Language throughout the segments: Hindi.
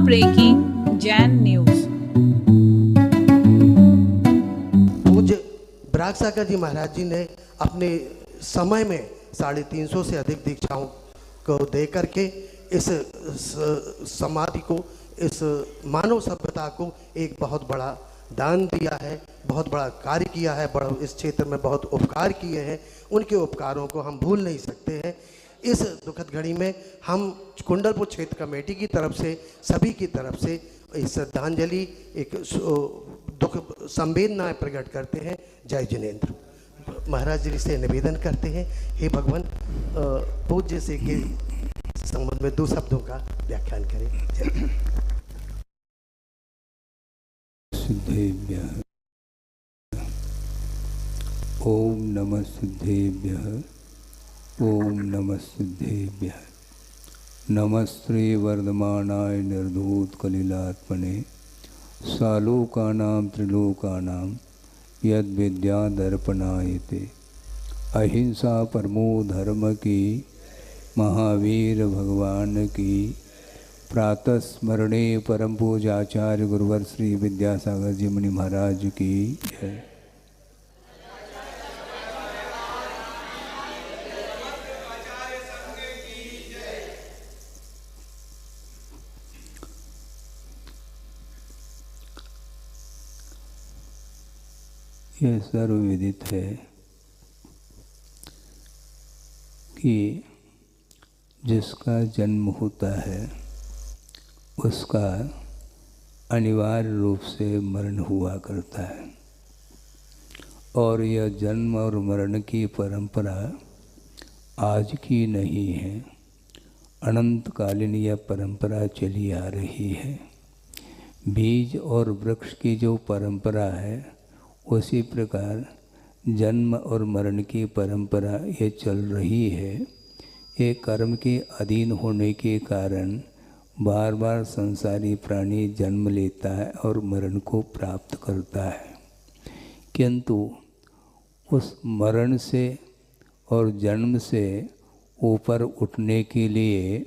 Breaking Jain news. पूज्य बराग सागर जी महाराज जी ने अपने समय में 350 से अधिक दीक्षाओं को दे करके इस समाधि को, इस मानव सभ्यता को एक बहुत बड़ा दान दिया है, बहुत बड़ा कार्य किया है, बड़ा इस क्षेत्र में बहुत उपकार किए हैं। उनके उपकारों को हम भूल नहीं सकते हैं। इस दुखद घड़ी में हम कुंडलपुर क्षेत्र कमेटी की तरफ से, सभी की तरफ से इस श्रद्धांजलि, एक दुख संवेदनाएं प्रकट करते हैं। जय जिनेंद्र। महाराज जी से निवेदन करते हैं, हे भगवान, पूज्य से के संबंध में 2 शब्दों का व्याख्यान करें। सिद्धेभ्यः ओम नमः सिद्धेभ्यः ओम नमः सिद्धेभ्यः। नमस्ते वर्धमानाय निर्धूत कलिलात्मने सालोकानां त्रिलोकानां यद विद्या दर्पणायते। अहिंसा परमो धर्म की, महावीर भगवान की। प्रातः स्मरणे परम पूजाचार्य गुरुवर श्री विद्यासागर जी मुनि महाराज की जय। यह सर्वविदित है कि जिसका जन्म होता है उसका अनिवार्य रूप से मरण हुआ करता है, और यह जन्म और मरण की परंपरा आज की नहीं है, अनंतकालीन यह परंपरा चली आ रही है। बीज और वृक्ष की जो परंपरा है, उसी प्रकार जन्म और मरण की परंपरा ये चल रही है। ये कर्म के अधीन होने के कारण बार बार संसारी प्राणी जन्म लेता है और मरण को प्राप्त करता है, किंतु उस मरण से और जन्म से ऊपर उठने के लिए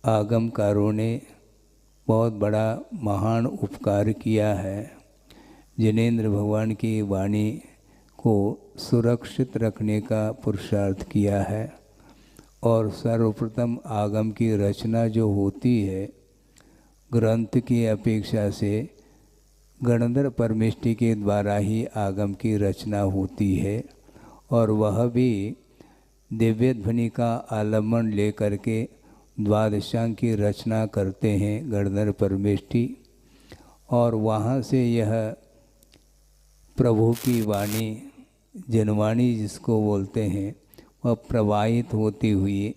आगमकारों ने बहुत बड़ा महान उपकार किया है। जिनेंद्र भगवान की वाणी को सुरक्षित रखने का पुरुषार्थ किया है, और सर्वप्रथम आगम की रचना जो होती है ग्रंथ की अपेक्षा से गणधर परमेष्टि के द्वारा ही आगम की रचना होती है, और वह भी दिव्य ध्वनि का आलम्बन लेकर के द्वादशांग की रचना करते हैं गणधर परमेष्टि, और वहाँ से यह प्रभु की वाणी, जनवाणी जिसको बोलते हैं, वह प्रवाहित होती हुई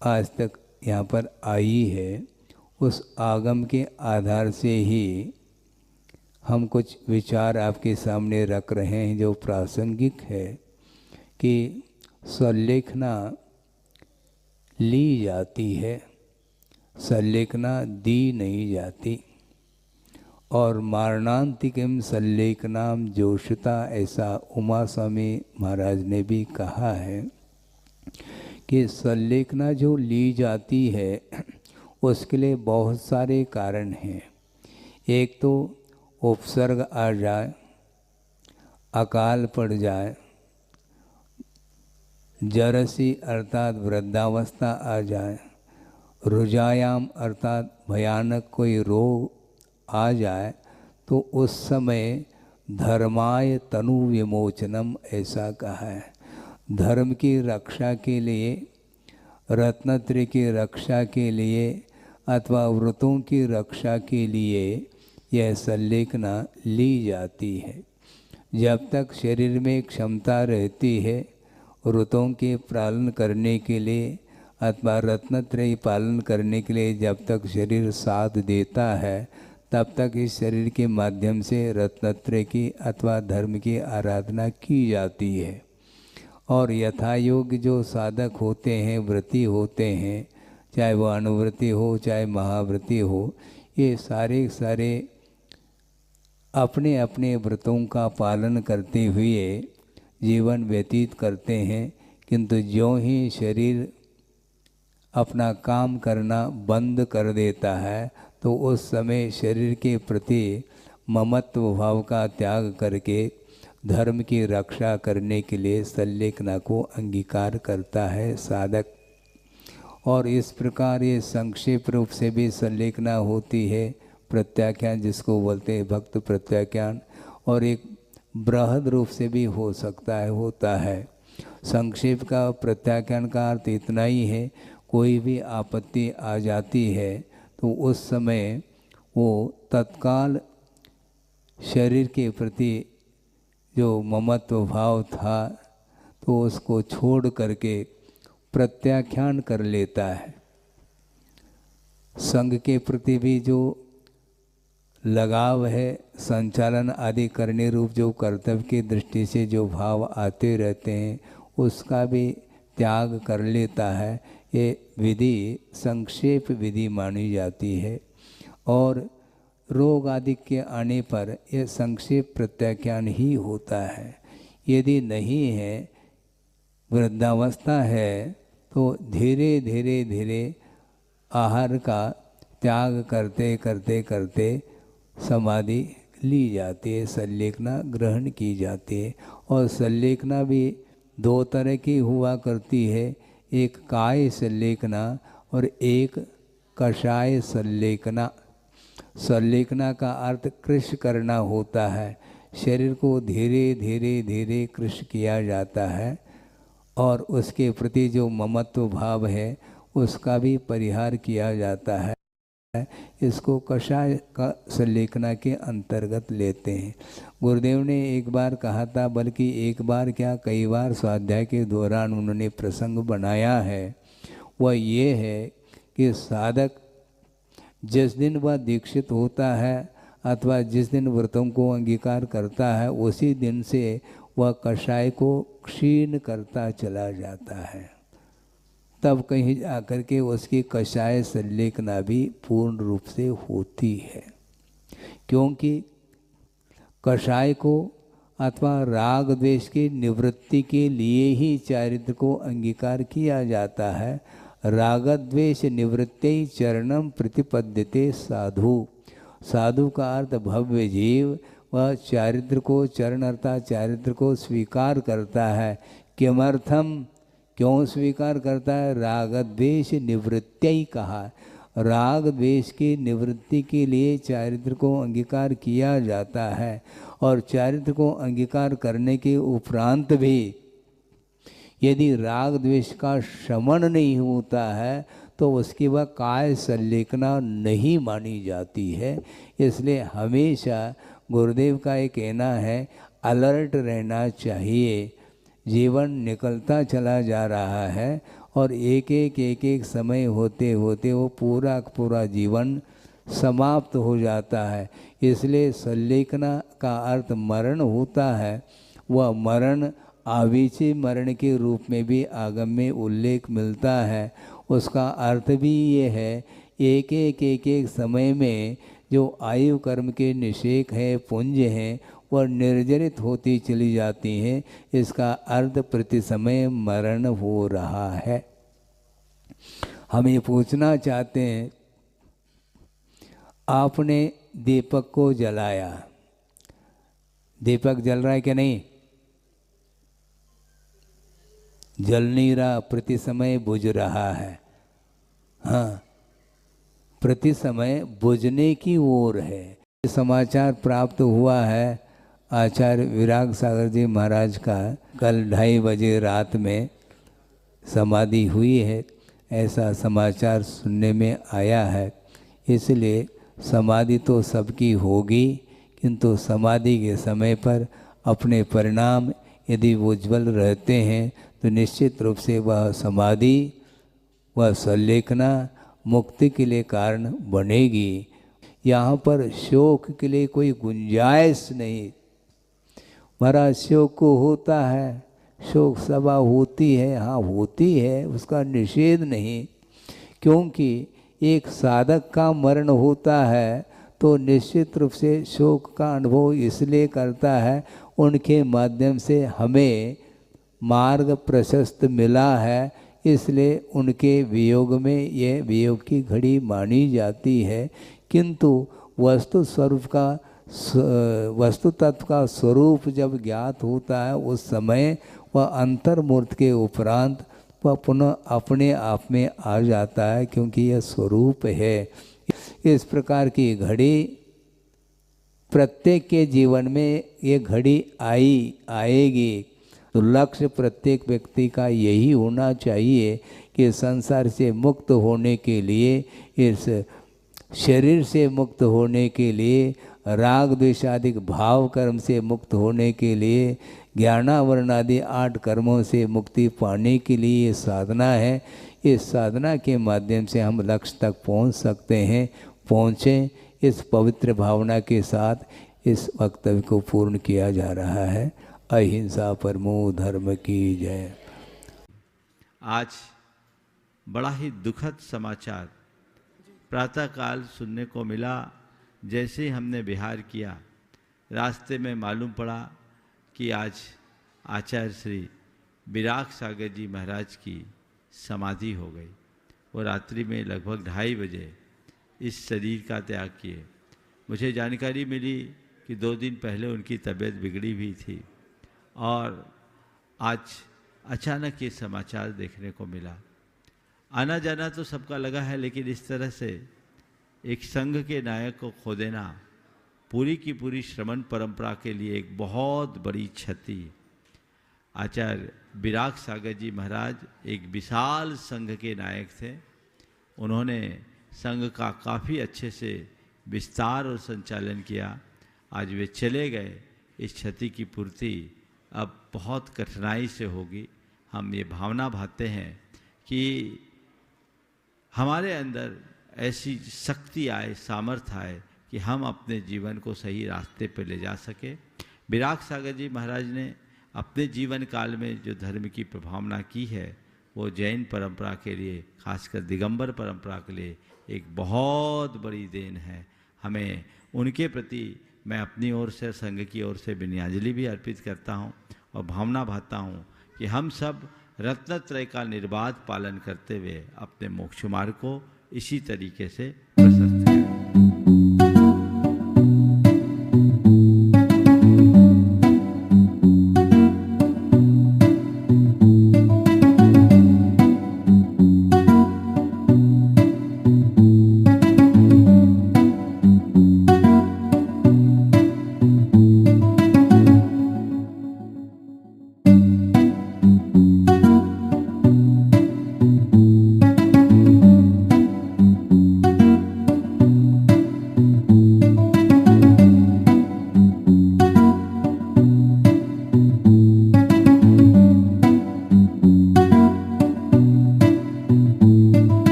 आज तक यहाँ पर आई है। उस आगम के आधार से ही हम कुछ विचार आपके सामने रख रहे हैं जो प्रासंगिक है कि संलेखना ली जाती है, संलेखना दी नहीं जाती। और मारणांतिकम संलेखनाम जोषिता, ऐसा उमा स्वामी महाराज ने भी कहा है कि संलेखना जो ली जाती है उसके लिए बहुत सारे कारण हैं। एक तो उपसर्ग आ जाए, अकाल पड़ जाए, जरसी अर्थात वृद्धावस्था आ जाए, रुजायाम अर्थात भयानक कोई रोग आ जाए, तो उस समय धर्माय तनु विमोचनम ऐसा कहा है। धर्म की रक्षा के लिए, रत्नत्रय की रक्षा के लिए अथवा व्रतों की रक्षा के लिए यह संलेखना ली जाती है। जब तक शरीर में क्षमता रहती है व्रतों के पालन करने के लिए अथवा रत्नत्रय पालन करने के लिए, जब तक शरीर साथ देता है, तब तक इस शरीर के माध्यम से रत्नत्रय की अथवा धर्म की आराधना की जाती है। और यथायोग जो साधक होते हैं, व्रती होते हैं, चाहे वो अनुव्रती हो चाहे महाव्रती हो, ये सारे सारे अपने अपने व्रतों का पालन करते हुए जीवन व्यतीत करते हैं। किंतु ज्यों ही शरीर अपना काम करना बंद कर देता है तो उस समय शरीर के प्रति ममत्व भाव का त्याग करके धर्म की रक्षा करने के लिए संलेखना को अंगीकार करता है साधक। और इस प्रकार ये संक्षेप रूप से भी संलेखना होती है, प्रत्याख्यान जिसको बोलते हैं भक्त प्रत्याख्यान, और एक बृहद रूप से भी हो सकता है, होता है। संक्षेप का प्रत्याख्यान का अर्थ इतना ही है, कोई भी आपत्ति आ जाती है तो उस समय वो तत्काल शरीर के प्रति जो ममत्व भाव था तो उसको छोड़ करके प्रत्याख्यान कर लेता है। संघ के प्रति भी जो लगाव है, संचालन आदि करने रूप जो कर्तव्य की दृष्टि से जो भाव आते रहते हैं उसका भी त्याग कर लेता है। ये विधि संक्षेप विधि मानी जाती है। और रोग आदि के आने पर यह संक्षेप प्रत्याख्यान ही होता है। यदि नहीं है, वृद्धावस्था है, तो धीरे धीरे धीरे आहार का त्याग करते करते करते समाधि ली जाती है, संलेखना ग्रहण की जाती है। और संलेखना भी दो तरह की हुआ करती है, एक काय संलेखना और एक कषाय संलेखना। संलेखना का अर्थ कृष्ण करना होता है, शरीर को धीरे धीरे धीरे कृष्ण किया जाता है और उसके प्रति जो ममत्व भाव है उसका भी परिहार किया जाता है। इसको कषाय का संलेखना के अंतर्गत लेते हैं। गुरुदेव ने एक बार कहा था, बल्कि एक बार क्या कई बार स्वाध्याय के दौरान उन्होंने प्रसंग बनाया है, वह ये है कि साधक जिस दिन वह दीक्षित होता है अथवा जिस दिन व्रतों को अंगीकार करता है उसी दिन से वह कषाय को क्षीण करता चला जाता है। तब कहीं जाकर के उसकी कषाय संलेखना भी पूर्ण रूप से होती है, क्योंकि कषाय को अथवा राग द्वेष की निवृत्ति के लिए ही चारित्र को अंगीकार किया जाता है। राग द्वेष निवृत्ति चरणम प्रतिपद्यते साधु। साधु का अर्थ भव्य जीव, वह चारित्र को, चरण अर्थात चारित्र को स्वीकार करता है। किमर्थम, क्यों स्वीकार करता है? राग द्वेष निवृत्ति कहा। राग द्वेष की निवृत्ति के लिए चारित्र को अंगीकार किया जाता है। और चारित्र को अंगीकार करने के उपरांत भी यदि राग द्वेष का शमन नहीं होता है तो उसकी वह काय संलेखना नहीं मानी जाती है। इसलिए हमेशा गुरुदेव का ये कहना है, अलर्ट रहना चाहिए। जीवन निकलता चला जा रहा है और एक एक समय होते होते वो पूरा जीवन समाप्त हो जाता है। इसलिए संलेखना का अर्थ मरण होता है। वह मरण आवीची मरण के रूप में भी आगम में उल्लेख मिलता है। उसका अर्थ भी ये है, एक एक समय में जो आयु कर्म के निषेक है, पुंज हैं, वह निर्जरित होती चली जाती हैं। इसका अर्थ प्रति समय मरण हो रहा है। हम ये पूछना चाहते हैं, आपने दीपक को जलाया, दीपक जल रहा है कि नहीं? जल नहीं रहा, प्रति समय बुझ रहा है। हाँ, प्रति समय बुझने की ओर है। समाचार प्राप्त हुआ है आचार्य विराग सागर जी महाराज का कल 2:30 बजे रात में समाधि हुई है, ऐसा समाचार सुनने में आया है। इसलिए समाधि तो सबकी होगी, किंतु समाधि के समय पर अपने परिणाम यदि उज्ज्वल रहते हैं तो निश्चित रूप से वह समाधि, वह संलेखना मुक्ति के लिए कारण बनेगी। यहाँ पर शोक के लिए कोई गुंजाइश नहीं। महाराज शोक को होता है, शोक सभा होती है, हाँ होती है, उसका निषेध नहीं। क्योंकि एक साधक का मरण होता है तो निश्चित रूप से शोक का अनुभव इसलिए करता है, उनके माध्यम से हमें मार्ग प्रशस्त मिला है, इसलिए उनके वियोग में ये वियोग की घड़ी मानी जाती है। किंतु वस्तु स्वरूप का वस्तु तत्व का स्वरूप जब ज्ञात होता है उस समय वह अंतर्मूर्त के उपरांत वह पुनः अपने आप में आ जाता है, क्योंकि यह स्वरूप है। इस प्रकार की घड़ी प्रत्येक के जीवन में ये घड़ी आएगी। तो लक्ष्य प्रत्येक व्यक्ति का यही होना चाहिए कि संसार से मुक्त होने के लिए, इस शरीर से मुक्त होने के लिए, राग द्वेषादिक भाव कर्म से मुक्त होने के लिए, ज्ञानावरण आदि 8 कर्मों से मुक्ति पाने के लिए ये साधना है। इस साधना के माध्यम से हम लक्ष्य तक पहुंच सकते हैं। पहुँचें, इस पवित्र भावना के साथ इस वक्तव्य को पूर्ण किया जा रहा है। अहिंसा परमो धर्म की जय। आज बड़ा ही दुखद समाचार प्रातःकाल सुनने को मिला। जैसे ही हमने विहार किया, रास्ते में मालूम पड़ा कि आज आचार्य श्री विराग सागर जी महाराज की समाधि हो गई। वो रात्रि में लगभग 2:30 बजे इस शरीर का त्याग किए। मुझे जानकारी मिली कि 2 दिन पहले उनकी तबीयत बिगड़ी हुई थी और आज अचानक ये समाचार देखने को मिला। आना जाना तो सबका लगा है, लेकिन इस तरह से एक संघ के नायक को खो देना पूरी की पूरी श्रमण परंपरा के लिए एक बहुत बड़ी क्षति। आचार्य विराग सागर जी महाराज एक विशाल संघ के नायक थे। उन्होंने संघ का काफ़ी अच्छे से विस्तार और संचालन किया। आज वे चले गए, इस क्षति की पूर्ति अब बहुत कठिनाई से होगी। हम ये भावना भाते हैं कि हमारे अंदर ऐसी शक्ति आए, सामर्थ्य आए कि हम अपने जीवन को सही रास्ते पर ले जा सके। विराग सागर जी महाराज ने अपने जीवन काल में जो धर्म की प्रभावना की है वो जैन परंपरा के लिए, खासकर दिगंबर परंपरा के लिए एक बहुत बड़ी देन है। हमें उनके प्रति मैं अपनी ओर से, संघ की ओर से विनयाजलि भी अर्पित करता हूँ और भावना भाता हूँ कि हम सब रत्नत्रय का निर्बाध पालन करते हुए अपने मोक्ष मार्ग को इसी तरीके से प्रशस्त